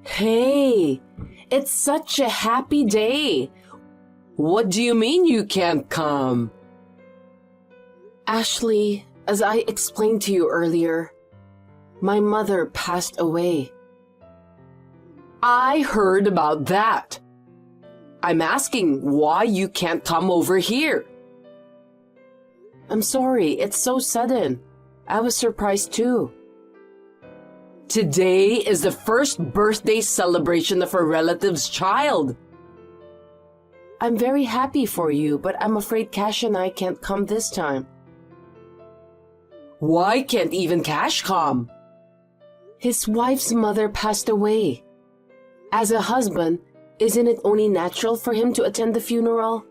Hey, it's such a happy day. What do you mean you can't come? Ashley, as I explained to you earlier, my mother passed away. I heard about that. I'm asking why you can't come over here. I'm sorry, it's so sudden. I was surprised too. Today is the first birthday celebration of a relative's child. I'm very happy for you, but I'm afraid Cash and I can't come this time. Why can't even Cash come? His wife's mother passed away. As a husband, isn't it only natural for him to attend the funeral?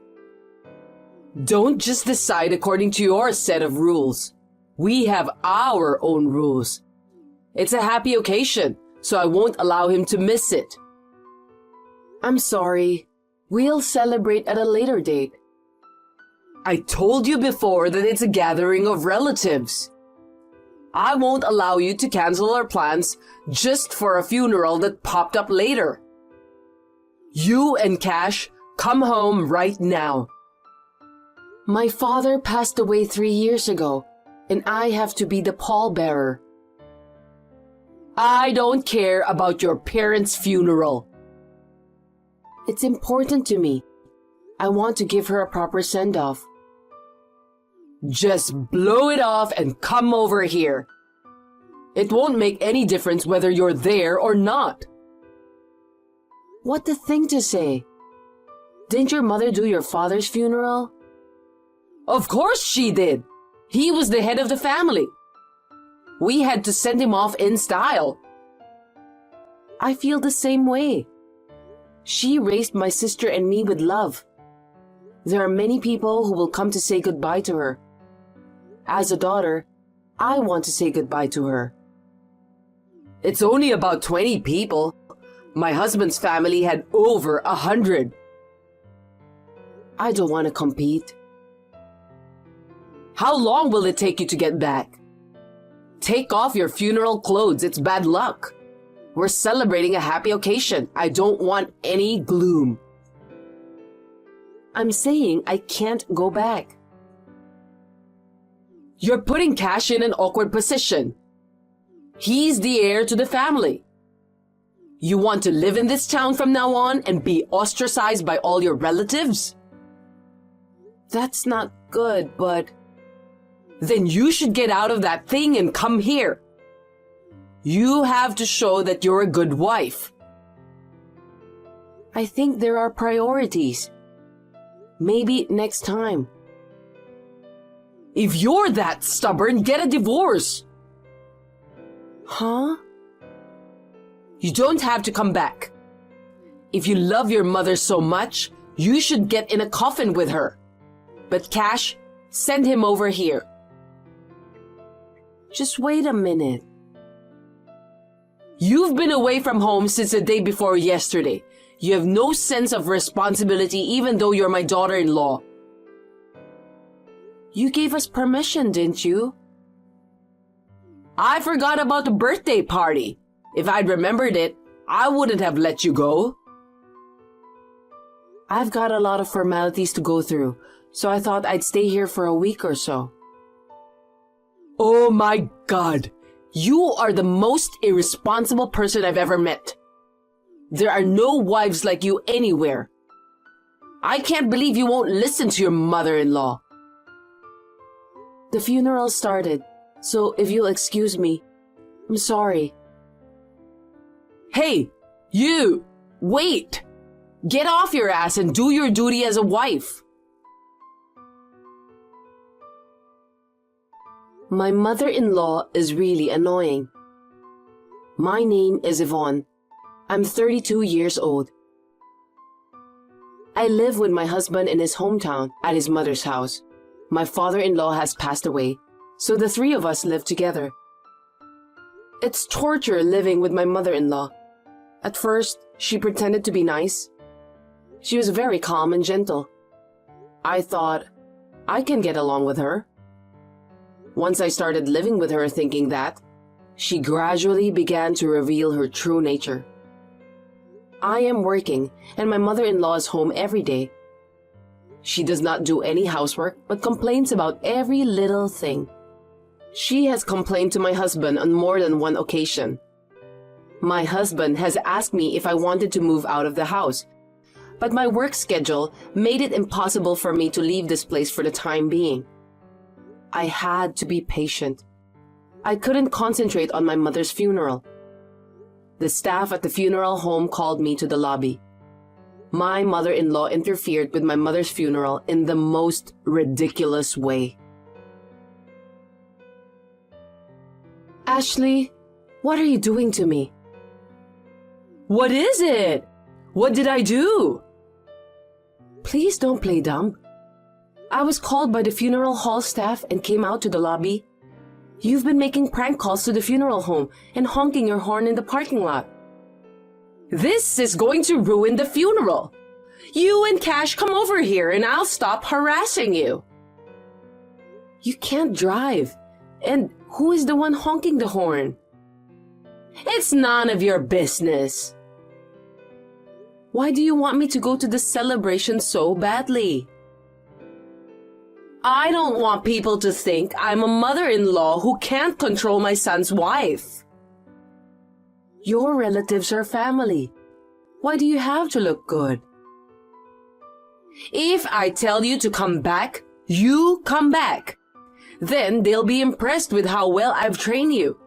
Don't just decide according to your set of rules. We have our own rules. It's a happy occasion, so I won't allow him to miss it. I'm sorry. We'll celebrate at a later date. I told you before that it's a gathering of relatives. I won't allow you to cancel our plans just for a funeral that popped up later. You and Cash, come home right now. My father passed away 3 years ago, and I have to be the pallbearer. I don't care about your parents' funeral. It's important to me. I want to give her a proper send-off. Just blow it off and come over here. It won't make any difference whether you're there or not. What a thing to say. Didn't your mother do your father's funeral? Of course she did. He was the head of the family. We had to send him off in style. I feel the same way. She raised my sister and me with love. There are many people who will come to say goodbye to her. As a daughter, I want to say goodbye to her. It's only about 20 people. My husband's family had over 100. I don't want to compete. How long will it take you to get back? Take off your funeral clothes. It's bad luck. We're celebrating a happy occasion. I don't want any gloom. I'm saying I can't go back. You're putting Cash in an awkward position. He's the heir to the family. You want to live in this town from now on and be ostracized by all your relatives? That's not good, but... Then you should get out of that thing and come here. You have to show that you're a good wife. I think there are priorities. Maybe next time. If you're that stubborn, get a divorce. Huh? You don't have to come back. If you love your mother so much, you should get in a coffin with her. But Cash, send him over here. Just wait a minute. You've been away from home since the day before yesterday. You have no sense of responsibility even though you're my daughter-in-law. You gave us permission, didn't you? I forgot about the birthday party. If I'd remembered it, I wouldn't have let you go. I've got a lot of formalities to go through, so I thought I'd stay here for a week or so. Oh my God! You are the most irresponsible person I've ever met. There are no wives like you anywhere. I can't believe you won't listen to your mother-in-law. The funeral started, so if you'll excuse me, I'm sorry. Hey, you! Wait! Get off your ass and do your duty as a wife. My mother-in-law is really annoying. My name is Yvonne. I'm 32 years old. I live with my husband in his hometown at his mother's house. My father-in-law has passed away, so the three of us live together. It's torture living with my mother-in-law. At first, she pretended to be nice. She was very calm and gentle. I thought, I can get along with her. Once I started living with her thinking that, she gradually began to reveal her true nature. I am working and my mother-in-law is home every day. She does not do any housework but complains about every little thing. She has complained to my husband on more than one occasion. My husband has asked me if I wanted to move out of the house, but my work schedule made it impossible for me to leave this place for the time being. I had to be patient. I couldn't concentrate on my mother's funeral. The staff at the funeral home called me to the lobby. My mother-in-law interfered with my mother's funeral in the most ridiculous way. Ashley, what are you doing to me? What is it? What did I do? Please don't play dumb. I was called by the funeral hall staff and came out to the lobby. You've been making prank calls to the funeral home and honking your horn in the parking lot. This is going to ruin the funeral. You and Cash come over here and I'll stop harassing you. You can't drive. And who is the one honking the horn? It's none of your business. Why do you want me to go to the celebration so badly? I don't want people to think I'm a mother-in-law who can't control my son's wife. Your relatives are family. Why do you have to look good? If I tell you to come back, you come back. Then they'll be impressed with how well I've trained you.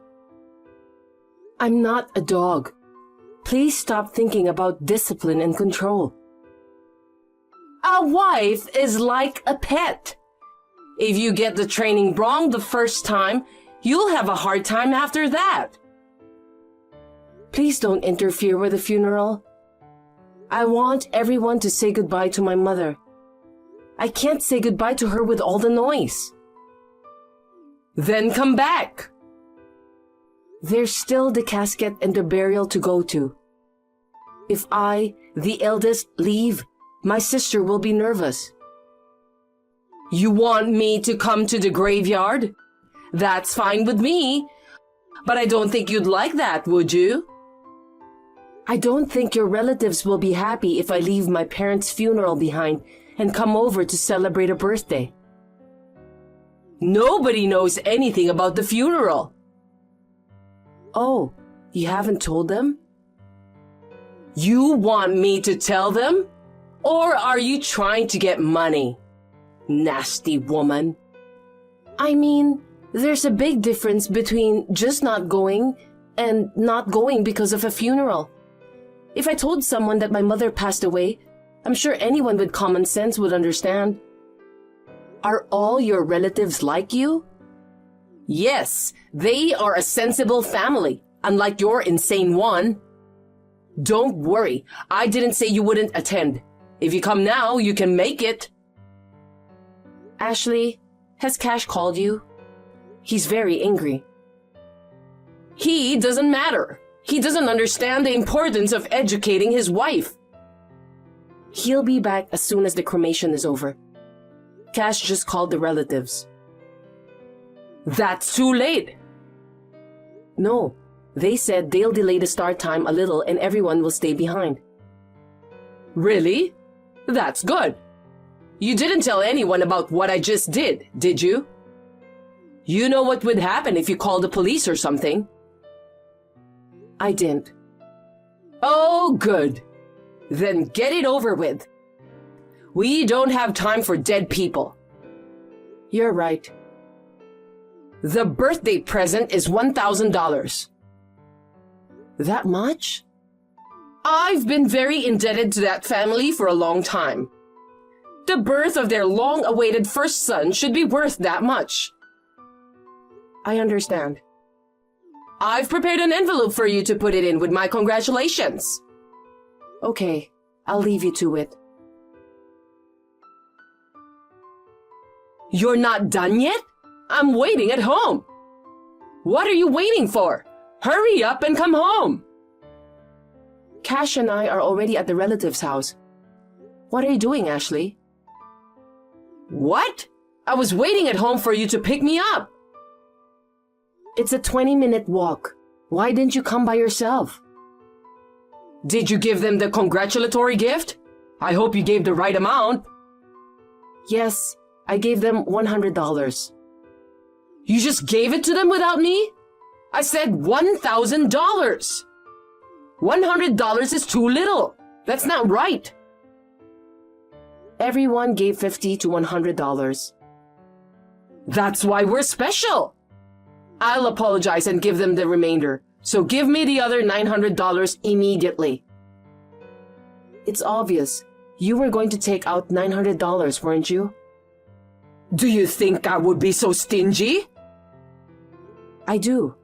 I'm not a dog. Please stop thinking about discipline and control. A wife is like a pet. If you get the training wrong the first time, you'll have a hard time after that. Please don't interfere with the funeral. I want everyone to say goodbye to my mother. I can't say goodbye to her with all the noise. Then come back. There's still the casket and the burial to go to. If I, the eldest, leave, my sister will be nervous. You want me to come to the graveyard? That's fine with me. But I don't think you'd like that, would you? I don't think your relatives will be happy if I leave my parents' funeral behind and come over to celebrate a birthday. Nobody knows anything about the funeral. Oh, you haven't told them? You want me to tell them? Or are you trying to get money? Nasty woman. I mean, there's a big difference between just not going and not going because of a funeral. If I told someone that my mother passed away, I'm sure anyone with common sense would understand. Are all your relatives like you? Yes, they are a sensible family, unlike your insane one. Don't worry, I didn't say you wouldn't attend. If you come now, you can make it. Ashley, has Cash called you? He's very angry. He doesn't matter. He doesn't understand the importance of educating his wife. He'll be back as soon as the cremation is over. Cash just called the relatives. That's too late. No, they said they'll delay the start time a little and everyone will stay behind. Really? That's good. You didn't tell anyone about what I just did you? You know what would happen if you called the police or something. I didn't. Oh, good. Then get it over with. We don't have time for dead people. You're right. The birthday present is $1,000. That much? I've been very indebted to that family for a long time. The birth of their long-awaited first son should be worth that much. I understand. I've prepared an envelope for you to put it in with my congratulations. Okay, I'll leave you to it. You're not done yet? I'm waiting at home. What are you waiting for? Hurry up and come home. Cash and I are already at the relative's house. What are you doing, Ashley? What? I was waiting at home for you to pick me up. It's a 20-minute walk. Why didn't you come by yourself? Did you give them the congratulatory gift? I hope you gave the right amount. Yes, I gave them $100. You just gave it to them without me? I said $1,000. $100 is too little. That's not right. Everyone gave $50 to $100. That's why we're special. I'll apologize and give them the remainder. So give me the other $900 immediately. It's obvious. You were going to take out $900, weren't you? Do you think I would be so stingy? I do.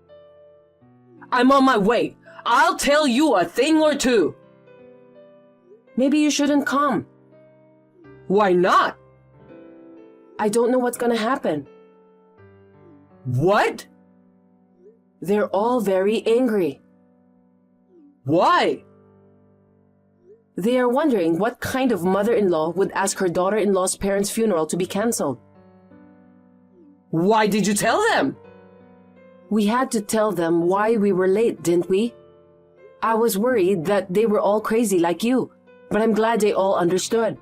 I'm on my way. I'll tell you a thing or two. Maybe you shouldn't come. Why not? I don't know what's gonna happen. What? They're all very angry. Why? They are wondering what kind of mother-in-law would ask her daughter-in-law's parents' funeral to be cancelled. Why did you tell them? We had to tell them why we were late, didn't we? I was worried that they were all crazy like you, but I'm glad they all understood.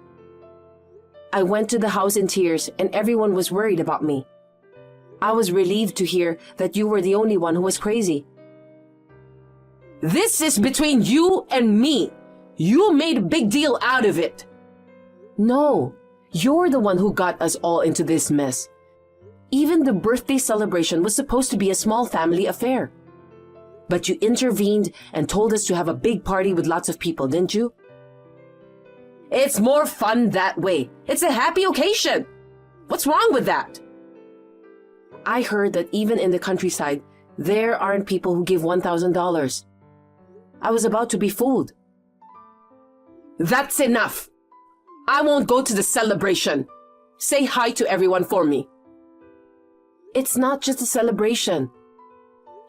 I went to the house in tears and everyone was worried about me. I was relieved to hear that you were the only one who was crazy. This is between you and me. You made a big deal out of it. No, you're the one who got us all into this mess. Even the birthday celebration was supposed to be a small family affair. But you intervened and told us to have a big party with lots of people, didn't you? It's more fun that way. It's a happy occasion. What's wrong with that? I heard that even in the countryside, there aren't people who give $1,000. I was about to be fooled. That's enough. I won't go to the celebration. Say hi to everyone for me. It's not just a celebration.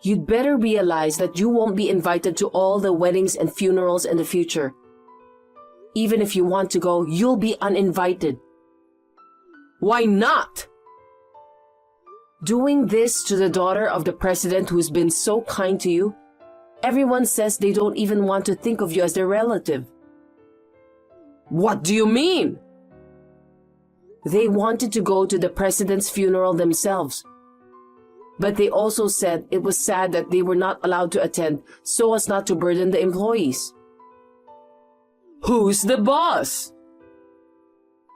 You'd better realize that you won't be invited to all the weddings and funerals in the future. Even if you want to go, you'll be uninvited. Why not? Doing this to the daughter of the president who's been so kind to you, everyone says they don't even want to think of you as their relative. What do you mean? They wanted to go to the president's funeral themselves. But they also said it was sad that they were not allowed to attend so as not to burden the employees. Who's the boss?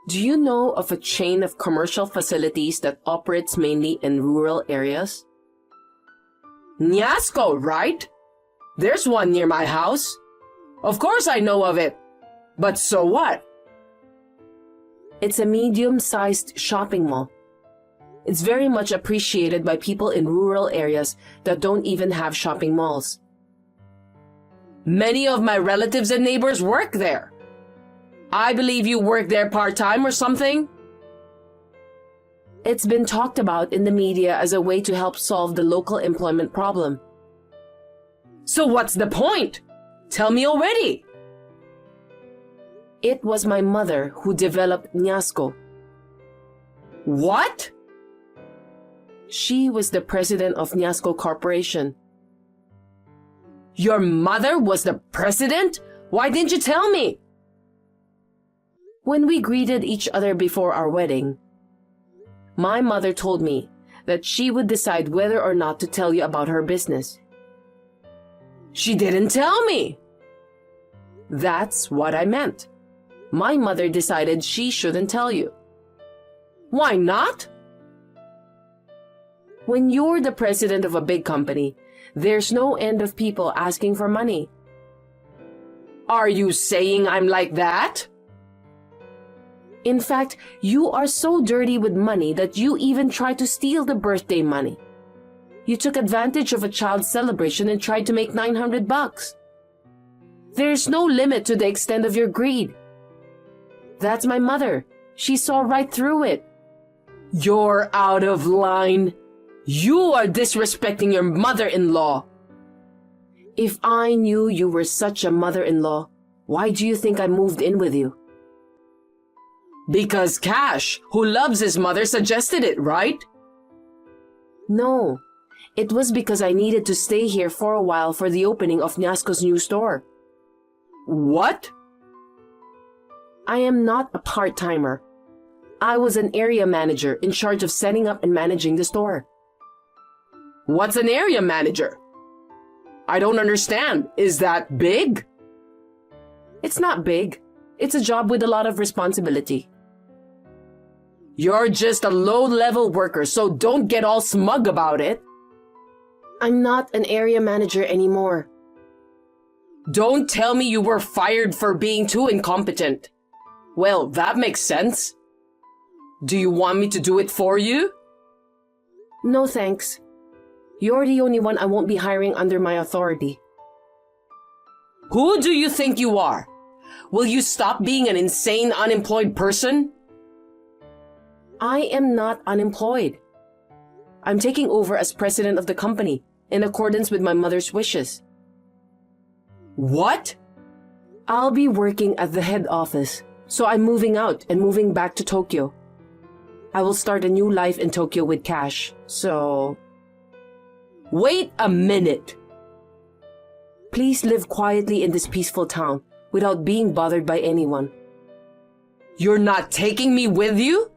Do you know of a chain of commercial facilities that operates mainly in rural areas? Niasco, right? There's one near my house. Of course I know of it. But so what? It's a medium-sized shopping mall. It's very much appreciated by people in rural areas that don't even have shopping malls. Many of my relatives and neighbors work there. I believe you work there part-time or something? It's been talked about in the media as a way to help solve the local employment problem. So what's the point? Tell me already. It was my mother who developed Niasco. What? She was the president of Niasco Corporation. Your mother was the president? Why didn't you tell me? When we greeted each other before our wedding, my mother told me that she would decide whether or not to tell you about her business. She didn't tell me. That's what I meant. My mother decided she shouldn't tell you. Why not? When you're the president of a big company, there's no end of people asking for money. Are you saying I'm like that? In fact, you are so dirty with money that you even tried to steal the birthday money. You took advantage of a child's celebration and tried to make $900. There's no limit to the extent of your greed. That's my mother. She saw right through it. You're out of line. You are disrespecting your mother-in-law. If I knew you were such a mother-in-law, why do you think I moved in with you? Because Cash, who loves his mother, suggested it, right? No, it was because I needed to stay here for a while for the opening of Niasco's new store. What? I am not a part-timer. I was an area manager in charge of setting up and managing the store. What's an area manager? I don't understand. Is that big? It's not big. It's a job with a lot of responsibility. You're just a low-level worker, so don't get all smug about it. I'm not an area manager anymore. Don't tell me you were fired for being too incompetent. Well, that makes sense. Do you want me to do it for you? No thanks. You're the only one I won't be hiring under my authority. Who do you think you are? Will you stop being an insane, unemployed person? I am not unemployed. I'm taking over as president of the company in accordance with my mother's wishes. What? I'll be working at the head office, so I'm moving out and moving back to Tokyo. I will start a new life in Tokyo with Cash, so... Wait a minute. Please live quietly in this peaceful town without being bothered by anyone. You're not taking me with you?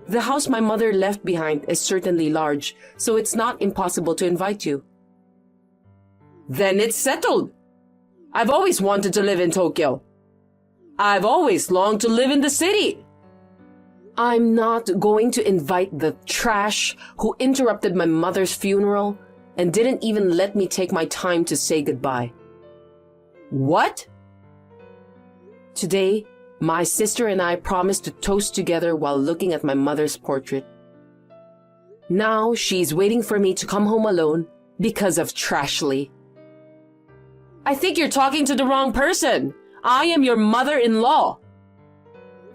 The house my mother left behind is certainly large, so it's not impossible to invite you. Then it's settled. I've always wanted to live in Tokyo. I've always longed to live in the city. I'm not going to invite the trash who interrupted my mother's funeral and didn't even let me take my time to say goodbye. What? Today, my sister and I promised to toast together while looking at my mother's portrait. Now she's waiting for me to come home alone because of Trashly. I think you're talking to the wrong person. I am your mother-in-law.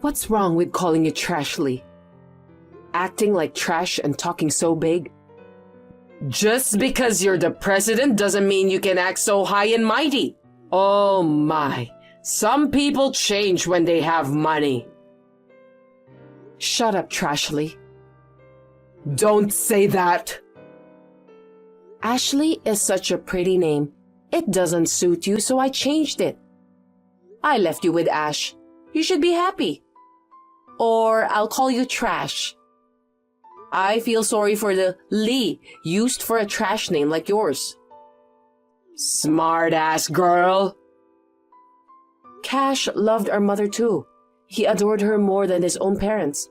What's wrong with calling you Trashly? Acting like trash and talking so big? Just because you're the president doesn't mean you can act so high and mighty. Oh my, some people change when they have money. Shut up, Trashly. Don't say that. Ashley is such a pretty name. It doesn't suit you, so I changed it. I left you with Ash. You should be happy. Or I'll call you Trash. I feel sorry for the Lee used for a trash name like yours. Smart ass girl. Cash loved our mother too. He adored her more than his own parents.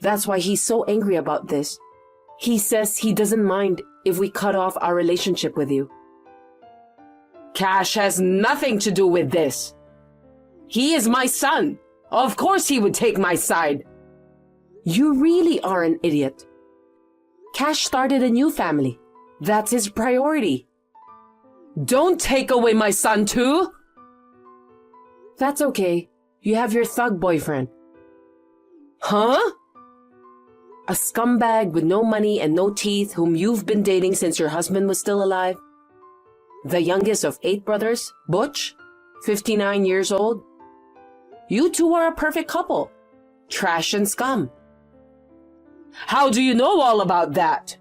That's why he's so angry about this. He says he doesn't mind if we cut off our relationship with you. Cash has nothing to do with this. He is my son. Of course he would take my side. You really are an idiot. Cash started a new family. That's his priority. Don't take away my son too. That's okay. You have your thug boyfriend. Huh? A scumbag with no money and no teeth whom you've been dating since your husband was still alive. The youngest of 8 brothers, Butch, 59 years old. You two are a perfect couple. Trash and scum. How do you know all about that?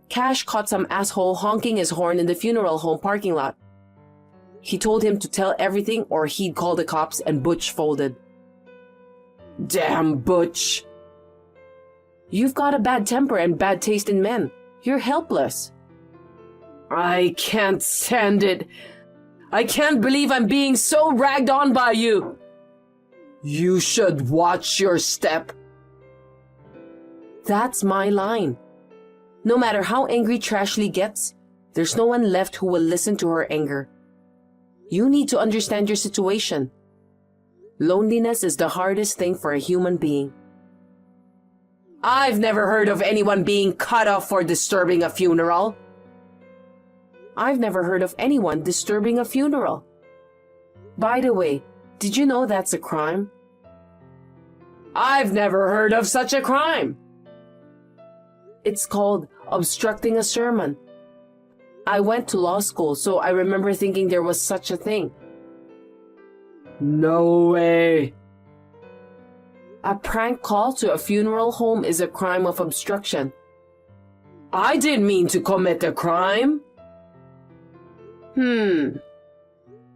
Cash caught some asshole honking his horn in the funeral home parking lot. He told him to tell everything or he'd call the cops, and Butch folded. Damn Butch. You've got a bad temper and bad taste in men. You're helpless. I can't stand it. I can't believe I'm being so ragged on by you. You should watch your step. That's my line. No matter how angry Trashly gets, there's no one left who will listen to her anger. You need to understand your situation. Loneliness is the hardest thing for a human being. I've never heard of anyone being cut off for disturbing a funeral. I've never heard of anyone disturbing a funeral. By the way, did you know that's a crime? I've never heard of such a crime. It's called obstructing a sermon. I went to law school, so I remember thinking there was such a thing. No way. A prank call to a funeral home is a crime of obstruction. I didn't mean to commit a crime.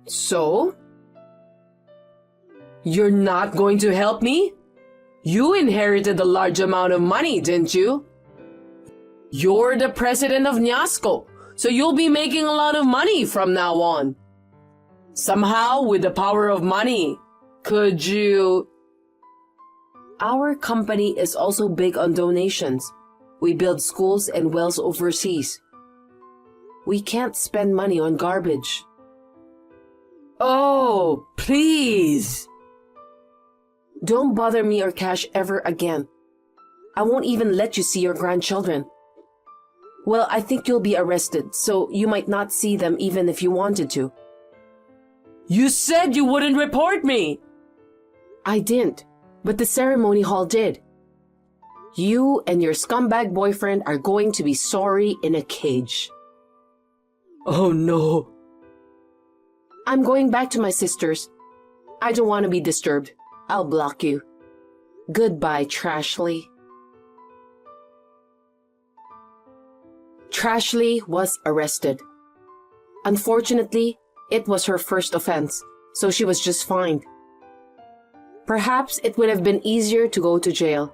So? You're not going to help me? You inherited a large amount of money, didn't you? You're the president of Nyasco, so you'll be making a lot of money from now on. Somehow, with the power of money, could you... Our company is also big on donations. We build schools and wells overseas. We can't spend money on garbage. Oh, please! Don't bother me or Cash ever again. I won't even let you see your grandchildren. Well, I think you'll be arrested, so you might not see them even if you wanted to. You said you wouldn't report me! I didn't, but the ceremony hall did. You and your scumbag boyfriend are going to be sorry in a cage. Oh no. I'm going back to my sister's. I don't want to be disturbed. I'll block you. Goodbye, Trashley. Trashley was arrested. Unfortunately, it was her first offense, so she was just fined. Perhaps it would have been easier to go to jail,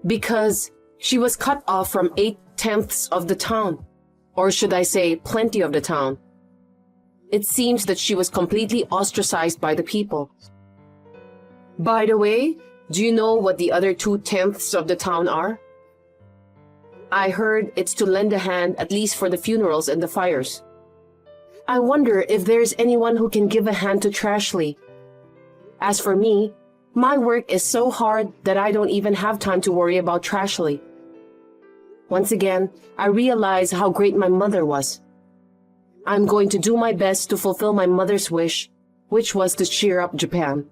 because she was cut off from 8/10 of the town, or should I say plenty of the town. It seems that she was completely ostracized by the people. By the way, do you know what the other 2/10 of the town are? I heard it's to lend a hand at least for the funerals and the fires. I wonder if there's anyone who can give a hand to Trashley. As for me, my work is so hard that I don't even have time to worry about Trashley. Once again, I realize how great my mother was. I'm going to do my best to fulfill my mother's wish, which was to cheer up Japan.